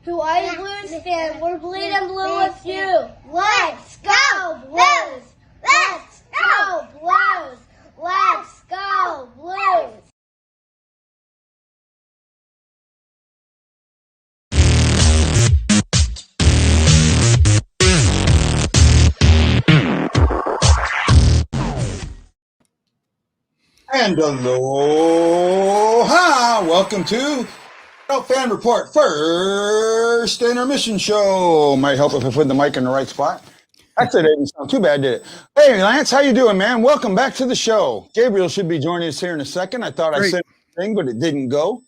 who are a Blues fan. We're bleeding blue with you. Let's go Blues! Let's go Blues! Let's go Blues! And aloha! Welcome to BlueNote Fan Report, first intermission show. Might help if I put the mic in the right spot. Actually, that didn't sound too bad, did it? Hey, Lance, how you doing, man? Welcome back to the show. Gabriel should be joining us here in a second. I thought I said a thing, but it didn't go.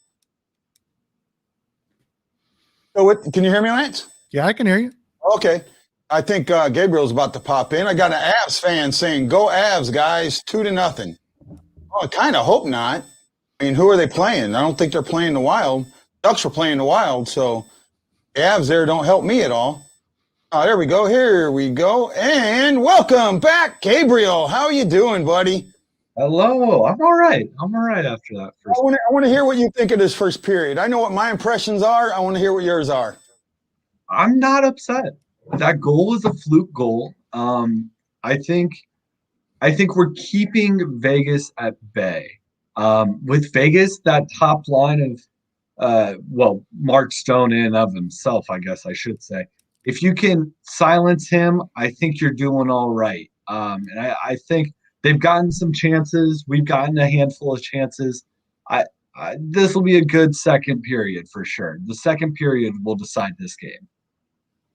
So, can you hear me, Lance? Yeah, I can hear you. Okay. I think Gabriel's about to pop in. I got an Avs fan saying, "Go Avs, guys, 2-0." Oh, I kind of hope not. I mean, who are they playing? I don't think they're playing the Wild. Ducks were playing the Wild, so the Avs there don't help me at all. Oh, there we go. Here we go. And welcome back, Gabriel. How are you doing, buddy? Hello. I'm all right. After that first. I want to hear what you think of this first period. I know what my impressions are. I want to hear what yours are. I'm not upset. That goal was a fluke goal. I think we're keeping Vegas at bay. With Vegas, that top line of, Mark Stone in and of himself, I guess I should say. If you can silence him, I think you're doing all right. And I think they've gotten some chances. We've gotten a handful of chances. This will be a good second period for sure. The second period will decide this game.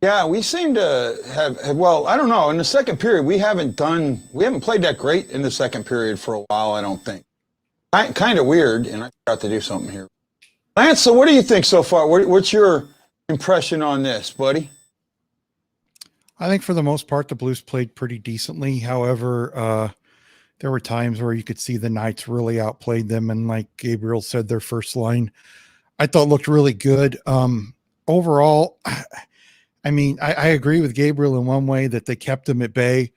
Yeah, we seem to have I don't know. In the second period, we haven't played that great in the second period for a while, I don't think. Kind of weird, and I forgot to do something here. Lance, so what do you think so far? What's your impression on this, buddy? I think for the most part, the Blues played pretty decently. However, there were times where you could see the Knights really outplayed them. And like Gabriel said, their first line, I thought looked really good. Overall, I mean, I agree with Gabriel in one way that they kept them at bay,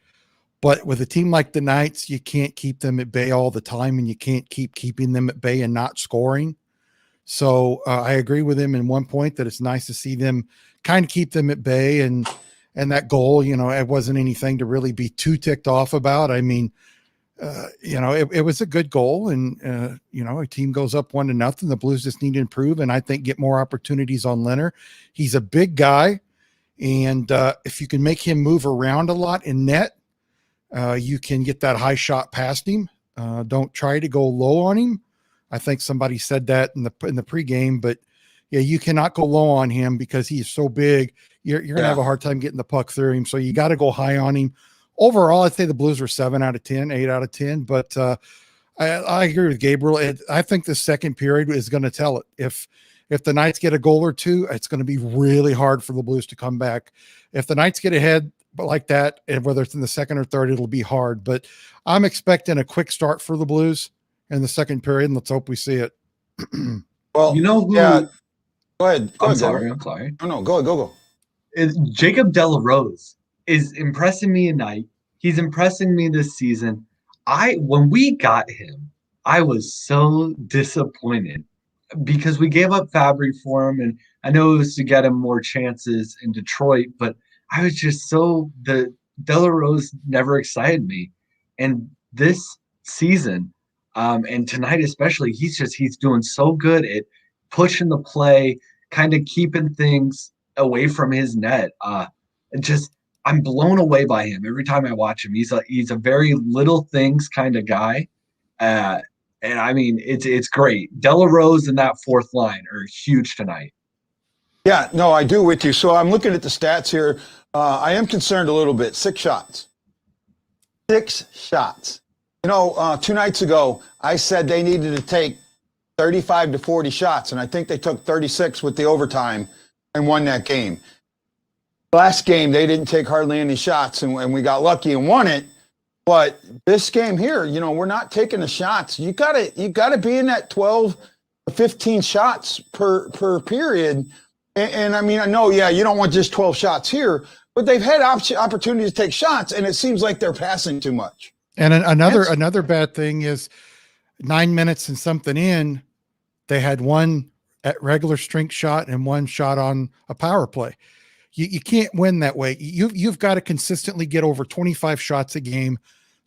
but with a team like the Knights, you can't keep them at bay all the time, and you can't keep keeping them at bay and not scoring. So I agree with him in one point that it's nice to see them kind of keep them at bay, and that goal, it wasn't anything to really be too ticked off about. I mean, it was a good goal, and a team goes up 1-0. The Blues just need to improve, and I think get more opportunities on Leonard. He's a big guy. And if you can make him move around a lot in net, you can get that high shot past him. Don't try to go low on him. I think somebody said that in the pregame, but yeah, you cannot go low on him because he is so big. You're going to have a hard time getting the puck through him. So you got to go high on him. Overall, I'd say the Blues were 7 out of 10, 8 out of 10. But I agree with Gabriel. I think the second period is going to tell it. If the Knights get a goal or two, it's going to be really hard for the Blues to come back. If the Knights get ahead like that, and whether it's in the second or third, it'll be hard. But I'm expecting a quick start for the Blues in the second period, and let's hope we see it. Well, who? Yeah. Go ahead. I'm sorry. No, go. Jacob Delarose is impressing me tonight. He's impressing me this season. When we got him, I was so disappointed, because we gave up Fabry for him, and I know it was to get him more chances in Detroit, but I was just the Delarose never excited me. And this season, and tonight especially, he's doing so good at pushing the play, kind of keeping things away from his net. I'm blown away by him every time I watch him. He's a very little things kind of guy. And I mean, it's great. Delarose and that fourth line are huge tonight. Yeah, no, I do with you. So I'm looking at the stats here. I am concerned a little bit. 6 shots. 6 shots. 2 nights ago, I said they needed to take 35 to 40 shots, and I think they took 36 with the overtime and won that game. Last game, they didn't take hardly any shots, and we got lucky and won it. But this game here, we're not taking the shots. You gotta be in that 12 to 15 shots per period. And I mean, I know, you don't want just 12 shots here, but they've had opportunities to take shots, and it seems like they're passing too much. And another bad thing is 9 minutes and something in, they had one at regular strength shot and 1 shot on a power play. You can't win that way. You've got to consistently get over 25 shots a game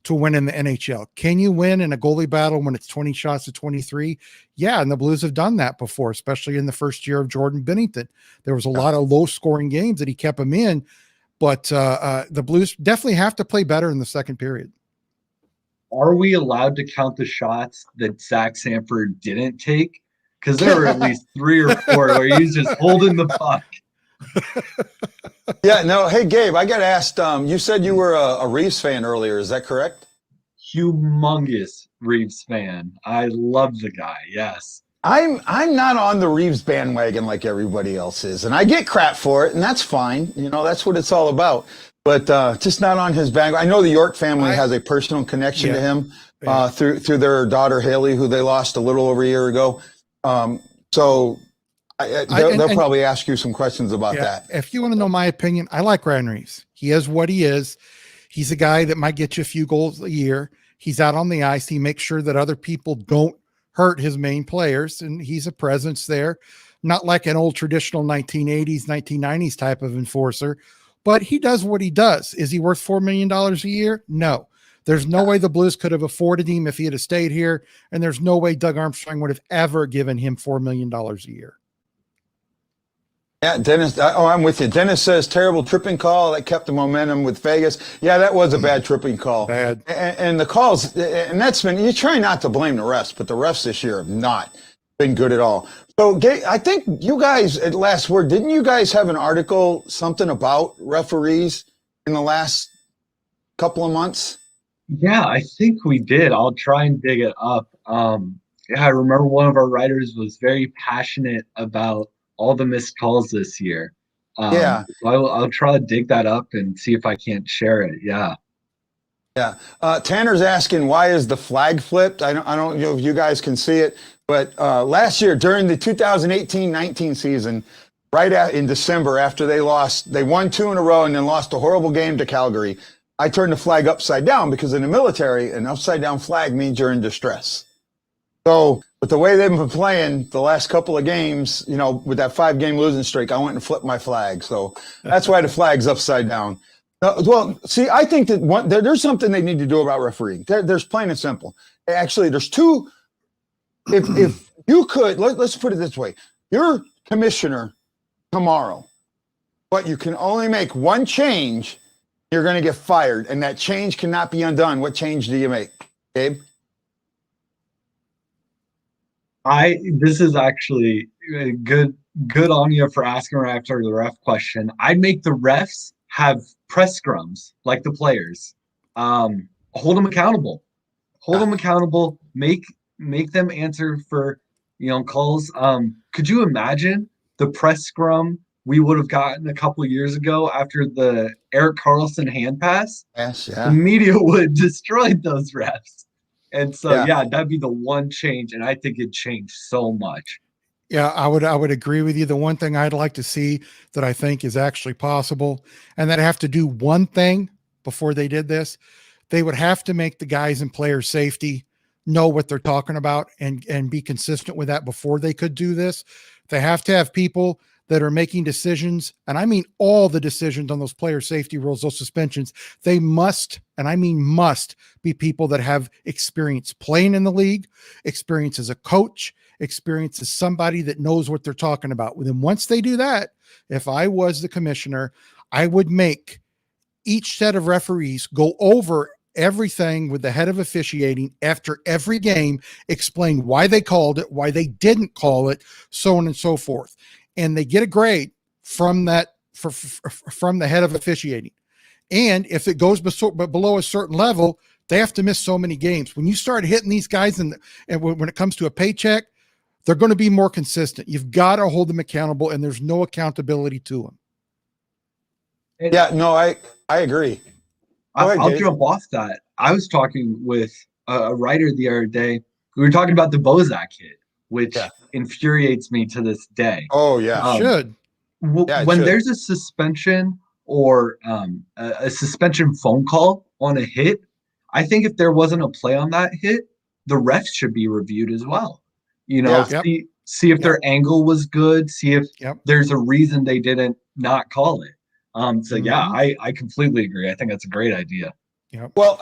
to win in the NHL. Can you win in a goalie battle when it's 20 shots to 23? Yeah, and the Blues have done that before, especially in the first year of Jordan Binnington. There was a lot of low-scoring games that he kept them in, but the Blues definitely have to play better in the second period. Are we allowed to count the shots that Zach Sanford didn't take? Because there were at least 3 or 4 where he's just holding the puck. Yeah, no. Hey, Gabe, I got asked. You said you were a Reeves fan earlier. Is that correct? Humongous Reeves fan. I love the guy. Yes. I'm not on the Reeves bandwagon like everybody else is, and I get crap for it, and that's fine. You know, that's what it's all about. But just not on his bandwagon. I know the York family has a personal connection to him through their daughter Haley, who they lost a little over a year ago. So they'll probably ask you some questions about that. If you want to know my opinion, I like Ryan Reeves. He is what he is. He's a guy that might get you a few goals a year. He's out on the ice. He makes sure that other people don't hurt his main players, and he's a presence there. Not like an old traditional 1980s, 1990s type of enforcer, but he does what he does. Is he worth $4 million a year? No. There's no way the Blues could have afforded him if he had stayed here, and there's no way Doug Armstrong would have ever given him $4 million a year. Yeah, Dennis. Oh, I'm with you. Dennis says terrible tripping call that kept the momentum with Vegas. Yeah, that was a bad tripping call. Bad. And the calls, and that's been. You try not to blame the refs, but the refs this year have not been good at all. So, I think you guys at last word, didn't you guys have an article something about referees in the last couple of months? Yeah, I think we did. I'll try and dig it up. Yeah, I remember one of our writers was very passionate about all the missed calls this year. So I'll try to dig that up and see if I can't share it. Yeah. Yeah. Tanner's asking, why is the flag flipped? I don't know if you guys can see it, but last year during the 2018-19 season, in December after they won 2 in a row and then lost a horrible game to Calgary, I turned the flag upside down because in the military, an upside down flag means you're in distress. So, but the way they've been playing the last couple of games, you know, with that 5-game losing streak, I went and flipped my flag. So that's why the flag's upside down. Well, see, I think that there's something they need to do about refereeing. There's plain and simple. Actually, there's 2. If you could, let's put it this way. You're commissioner tomorrow, but you can only make 1 change. You're going to get fired, and that change cannot be undone. What change do you make, Gabe? This is actually good on you for asking right after the ref question. I'd make the refs have press scrums like the players. Hold them accountable. Make them answer for calls. Could you imagine the press scrum we would have gotten a couple of years ago after the Erik Karlsson hand pass? Yes, yeah. The media would have destroyed those refs. And so, that'd be the one change, and I think it changed so much. Yeah, I would agree with you. The one thing I'd like to see that I think is actually possible, and that have to do one thing before they did this, they would have to make the guys in player safety know what they're talking about and be consistent with that before they could do this. They have to have people that are making decisions, and I mean all the decisions on those player safety rules, those suspensions. They must, and I mean must, be people that have experience playing in the league, experience as a coach, experience as somebody that knows what they're talking about. Then once they do that, if I was the commissioner, I would make each set of referees go over everything with the head of officiating after every game, explain why they called it, why they didn't call it, so on and so forth. And they get a grade from that from the head of officiating. And if it goes below a certain level, they have to miss so many games. When you start hitting these guys and when it comes to a paycheck, they're going to be more consistent. You've got to hold them accountable, and there's no accountability to them. Yeah, no, I agree. I'll jump off that. I was talking with a writer the other day. We were talking about the Bozak hit, which infuriates me to this day. Oh, yeah. Should. When there's a suspension or a suspension phone call on a hit, I think if there wasn't a play on that hit, the refs should be reviewed as well. see if their angle was good, see if Yep. there's a reason they didn't not call it. So yeah, Mhm. I completely agree. I think that's a great idea. Yep. Well,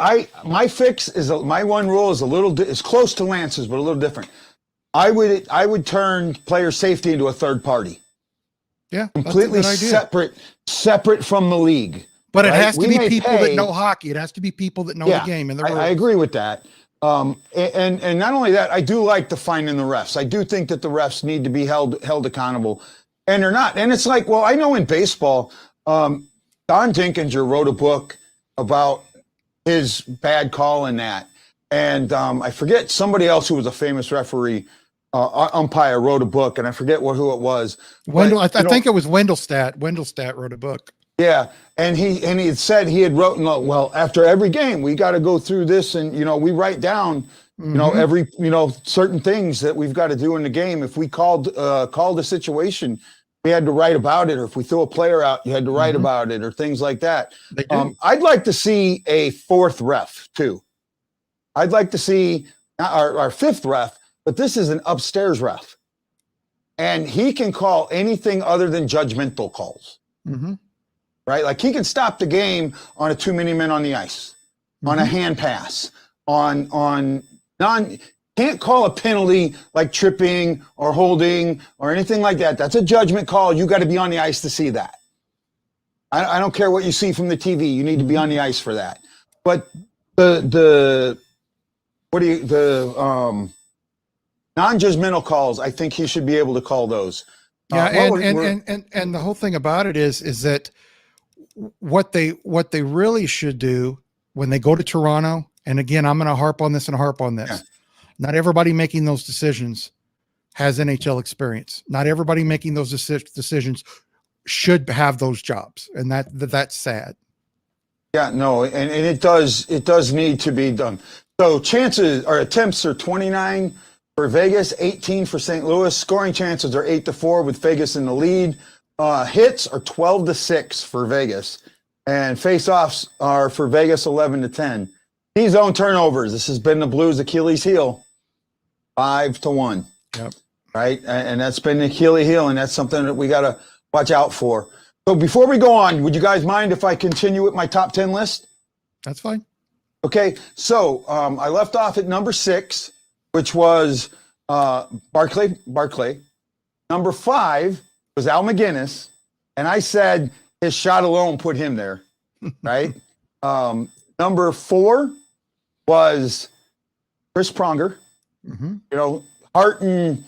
my fix is my one rule is is close to Lance's, but a little different. I would turn player safety into a third party, Yeah. completely That's a good idea. separate from the league. But it right? has to We be may people pay- that know hockey. It has to be people that know the game and the rules. I agree with that. And not only that, I do like the finding the refs. I do think that the refs need to be held accountable, and they're not. And it's like, well, I know in baseball, Don Dinkinger wrote a book about his bad call in that, and I forget somebody else who was a famous referee, umpire, wrote a book, and I forget who it was. Wendell, But, I think it was Wendelstadt. Wendelstadt wrote a book. Yeah, and he had said he had written, well, after every game we got to go through this, and we write down every certain things that we've got to do in the game. If we called a situation, we had to write about it, or if we threw a player out, you had to write about it, or things like that. They do. I'd like to see a fourth ref too. I'd like to see our fifth ref, but this is an upstairs ref, and he can call anything other than judgmental calls. Mm-hmm. Right? Like he can stop the game on a too many men on the ice, on a hand pass, can't call a penalty like tripping or holding or anything like that. That's a judgment call. You got to be on the ice to see that. I don't care what you see from the TV. You need to be on the ice for that. But the non-judgmental calls, I think he should be able to call those. Yeah, and the whole thing about it is that what they really should do when they go to Toronto, and again, I'm going to harp on this. Yeah. Not everybody making those decisions has NHL experience. Not everybody making those decisions should have those jobs, and that's sad. Yeah, no, and it does need to be done. So attempts are 29 for Vegas, 18 for St. Louis. Scoring chances are 8-4 with Vegas in the lead. Hits are 12-6 for Vegas, and face-offs are for Vegas 11-10. D-zone turnovers. This has been the Blues' Achilles heel, 5-1. Yep. Right, and that's been the Achilles heel, and that's something that we got to watch out for. So before we go on, would you guys mind if I continue with my top 10 list? That's fine. Okay, so I left off at number 6, which was Barclay. Number 5 was Al McGinnis, and I said his shot alone put him there, right? Number 4 was Chris Pronger. Mm-hmm. Hart and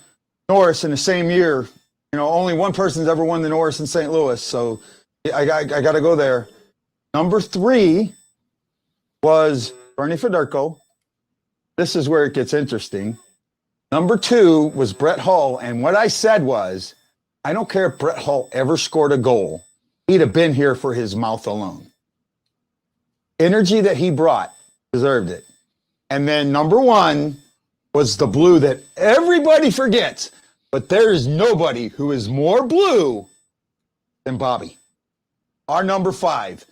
Norris in the same year. Only one person's ever won the Norris in St. Louis, so I got to go there. Number 3 was Bernie Federko. This is where it gets interesting. Number 2 was Brett Hull, and what I said was, I don't care if Brett Hull ever scored a goal. He'd have been here for his mouth alone. Energy that he brought deserved it. And then number 1 was the Blue that everybody forgets, but there is nobody who is more Blue than Bobby. Our number 5.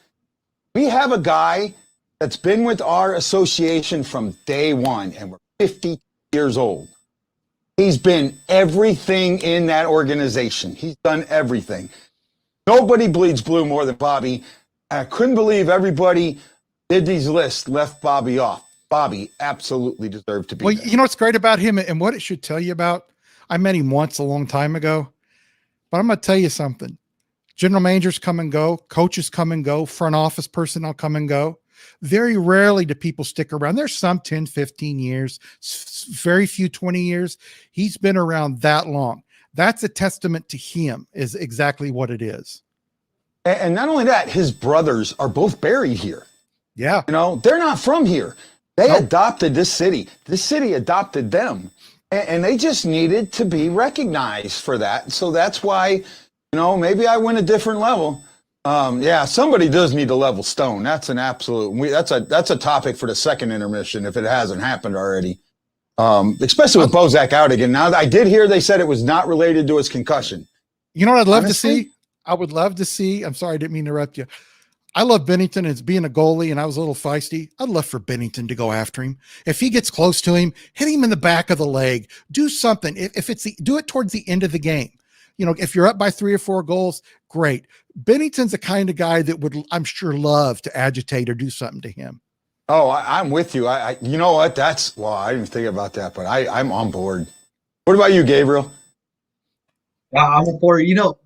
We have a guy that's been with our association from day one, and we're 50 years old. He's been everything in that organization. He's done everything. Nobody bleeds blue more than Bobby. I couldn't believe everybody did these lists, left Bobby off. Bobby absolutely deserved to be there. You know what's great about him and what it should tell you about? I met him once a long time ago, but I'm going to tell you something. General managers come and go, coaches come and go, front office personnel come and go. Very rarely do people stick around. There's some 10, 15 years, very few 20 years. He's been around that long. That's a testament to him, is exactly what it is. And not only that, his brothers are both buried here. Yeah. They're not from here. They adopted this city. This city adopted them. And they just needed to be recognized for that. So that's why, maybe I went a different level. Somebody does need to level Stone. That's an absolute. That's a topic for the second intermission if it hasn't happened already. Especially with Bozak out again. Now I did hear they said it was not related to his concussion. You know what I'd love to see? I would love to see. I'm sorry, I didn't mean to interrupt you. I love Bennington as being a goalie, and I was a little feisty. I'd love for Bennington to go after him. If he gets close to him, hit him in the back of the leg. Do something. If it's do it towards the end of the game. You know, if you're up by 3 or 4 goals, great. Bennington's the kind of guy that would, I'm sure, love to agitate or do something to him. Oh, I'm with you. You know what? I didn't think about that, but I'm on board. What about you, Gabriel? I'm a board. You know,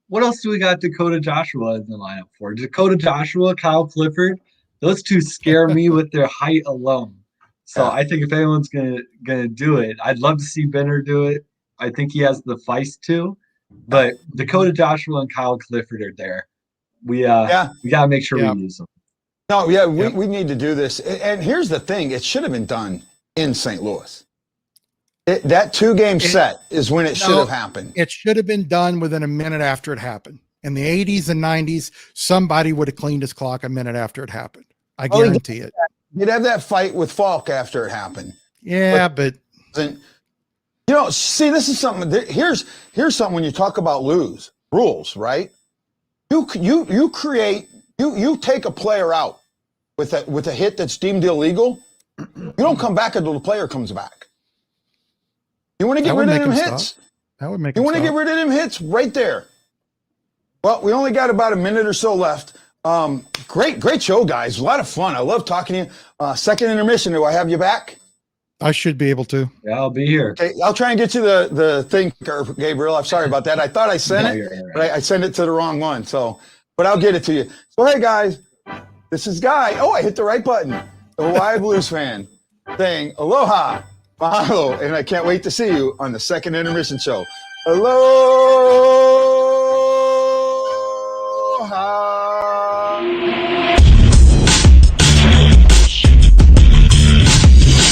what else do we got Dakota Joshua in the lineup for? Dakota Joshua, Kyle Clifford, those two scare me with their height alone. So I think if anyone's gonna do it, I'd love to see Benner do it. I think he has the feist too. But Dakota Joshua and Kyle Clifford are there. We gotta make sure we use them. No, we need to do this. And here's the thing: it should have been done in St. Louis. That 2-game set is when it should have happened. It should have been done within a minute after it happened. In the 80s and 90s, somebody would have cleaned his clock a minute after it happened. I guarantee it. You'd have that fight with Falk after it happened. Yeah, but you know, see, this is something. Here's something when you talk about rules, right? You take a player out with a hit that's deemed illegal. You don't come back until the player comes back. You want to get rid of them hits? That would make. You want to get rid of them hits right there. Well, we only got about a minute or so left. Great show, guys. A lot of fun. I love talking to you. Second intermission. Do I have you back? I should be able to. Yeah, I'll be here. Okay, I'll try and get you the thing, Gabriel. I'm sorry about that. I thought I sent it, but I sent it to the wrong one. But I'll get it to you. So, hey, guys, this is Guy. Oh, I hit the right button. The Hawaii Blues fan saying aloha, mahalo, and I can't wait to see you on the second intermission show. Aloha.